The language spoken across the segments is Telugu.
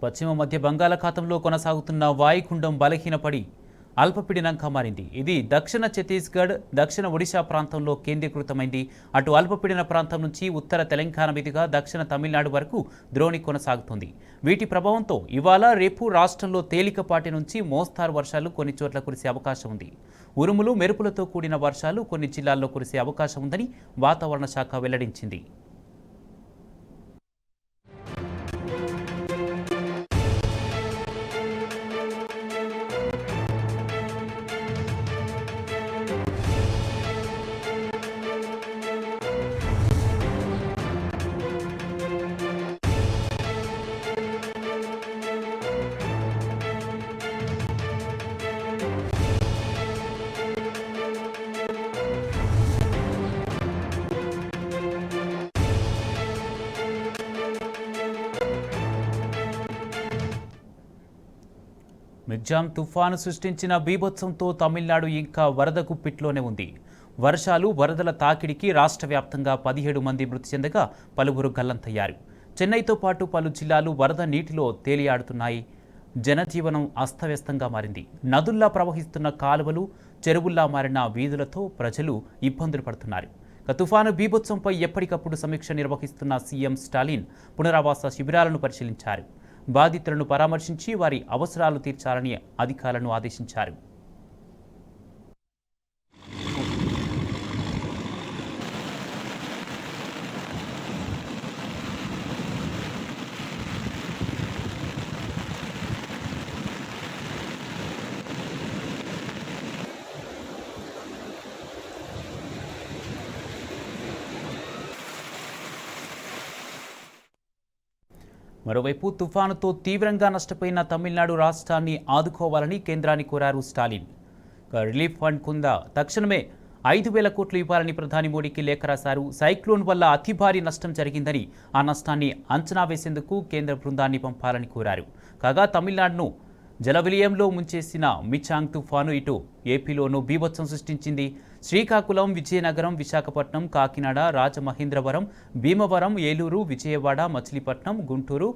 పశ్చిమ మధ్య బంగాళాఖాతంలో కొనసాగుతున్న వాయుగుండం బలహీనపడి అల్పపీడనంగా మారింది. ఇది దక్షిణ ఛత్తీస్గఢ్, దక్షిణ ఒడిశా ప్రాంతంలో కేంద్రీకృతమైంది. అటు అల్పపీడన ప్రాంతం నుంచి ఉత్తర తెలంగాణ మీదుగా దక్షిణ తమిళనాడు వరకు ద్రోణి కొనసాగుతుంది. వీటి ప్రభావంతో ఇవాళ రేపు రాష్ట్రంలో తేలికపాటి నుంచి మోస్తారు వర్షాలు కొన్ని చోట్ల కురిసే అవకాశం ఉంది. ఉరుములు మెరుపులతో కూడిన వర్షాలు కొన్ని జిల్లాల్లో కురిసే అవకాశం ఉందని వాతావరణ శాఖ వెల్లడించింది. మిగ్జామ్ తుఫాను సృష్టించిన బీభత్సంతో తమిళనాడు ఇంకా వరద గుప్పిట్లోనే ఉంది. వర్షాలు, వరదల తాకిడికి రాష్ట్ర వ్యాప్తంగా 17 మంది మృతి చెందగా పలువురు గల్లంతయ్యారు. చెన్నైతో పాటు పలు జిల్లాలు వరద నీటిలో తేలియాడుతున్నాయి. జనజీవనం అస్తవ్యస్తంగా మారింది. నదుల్లా ప్రవహిస్తున్న కాలువలు, చెరువుల్లా మారిన వీధులతో ప్రజలు ఇబ్బందులు పడుతున్నారు. తుఫాను బీభత్సంపై ఎప్పటికప్పుడు సమీక్ష నిర్వహిస్తున్న సీఎం స్టాలిన్ పునరావాస శిబిరాలను పరిశీలించారు. బాధితులను పరామర్శించి వారి అవసరాలు తీర్చాలని అధికారులను ఆదేశించారు. మరోవైపు తుఫానుతో తీవ్రంగా నష్టపోయిన తమిళనాడు రాష్ట్రాన్ని ఆదుకోవాలని కేంద్రాన్ని కోరారు స్టాలిన్. రిలీఫ్ ఫండ్ కింద తక్షణమే 5,000 కోట్లు ఇవ్వాలని ప్రధాని మోడీకి లేఖ రాశారు. సైక్లోన్ వల్ల అతి భారీ నష్టం జరిగిందని, ఆ నష్టాన్ని అంచనా వేసేందుకు కేంద్ర బృందాన్ని పంపాలని కోరారు. కాగా తమిళనాడును జలవిలయంలో ముంచేసిన మిచాంగ్ తుఫాను ఇటు ఏపీలోనూ బీభత్సం సృష్టించింది. శ్రీకాకుళం, విజయనగరం, విశాఖపట్నం, కాకినాడ, రాజమహేంద్రవరం, భీమవరం, ఏలూరు, విజయవాడ, మచిలీపట్నం, గుంటూరు,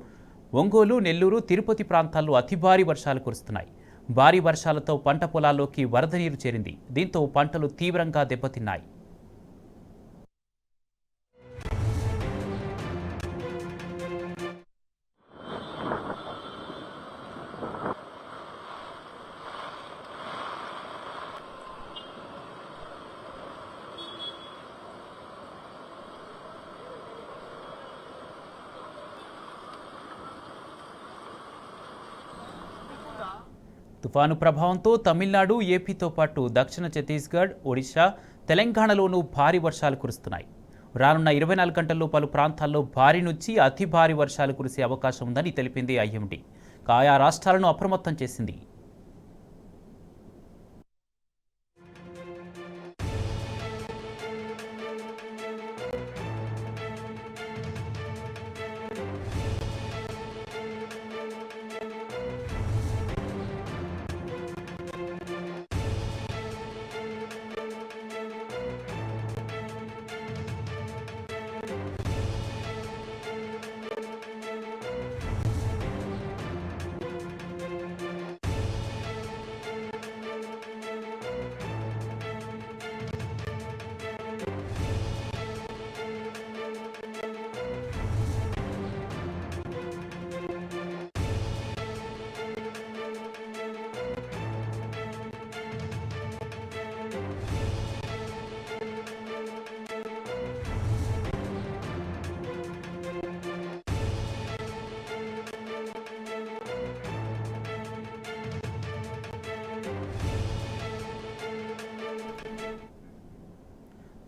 ఒంగోలు, నెల్లూరు, తిరుపతి ప్రాంతాల్లో అతి భారీ వర్షాలు కురుస్తున్నాయి. భారీ వర్షాలతో పంట పొలాల్లోకి వరద నీరు చేరింది. దీంతో పంటలు తీవ్రంగా దెబ్బతిన్నాయి. తుఫాను ప్రభావంతో తమిళనాడు, ఏపీతో పాటు దక్షిణ ఛత్తీస్గఢ్, ఒడిశా, తెలంగాణలోనూ భారీ వర్షాలు కురుస్తున్నాయి. రానున్న 24 గంటల్లో పలు ప్రాంతాల్లో భారీ నుంచి అతి భారీ వర్షాలు కురిసే అవకాశం ఉందని తెలిపింది ఐఎండీ. ఆయా రాష్ట్రాలను అప్రమత్తం చేసింది.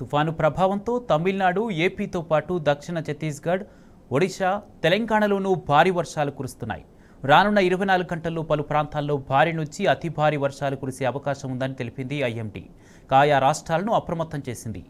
తుఫాను ప్రభావంతో తమిళనాడు, ఏపీతో పాటు దక్షిణ ఛత్తీస్గఢ్, ఒడిశా, తెలంగాణలోనూ భారీ వర్షాలు కురుస్తున్నాయి. రానున్న 24 గంటల్లో పలు ప్రాంతాల్లో భారీ నుంచి అతి భారీ వర్షాలు కురిసే అవకాశం ఉందని తెలిపింది ఐఎండీ. ఆయా రాష్ట్రాలను అప్రమత్తం చేసింది.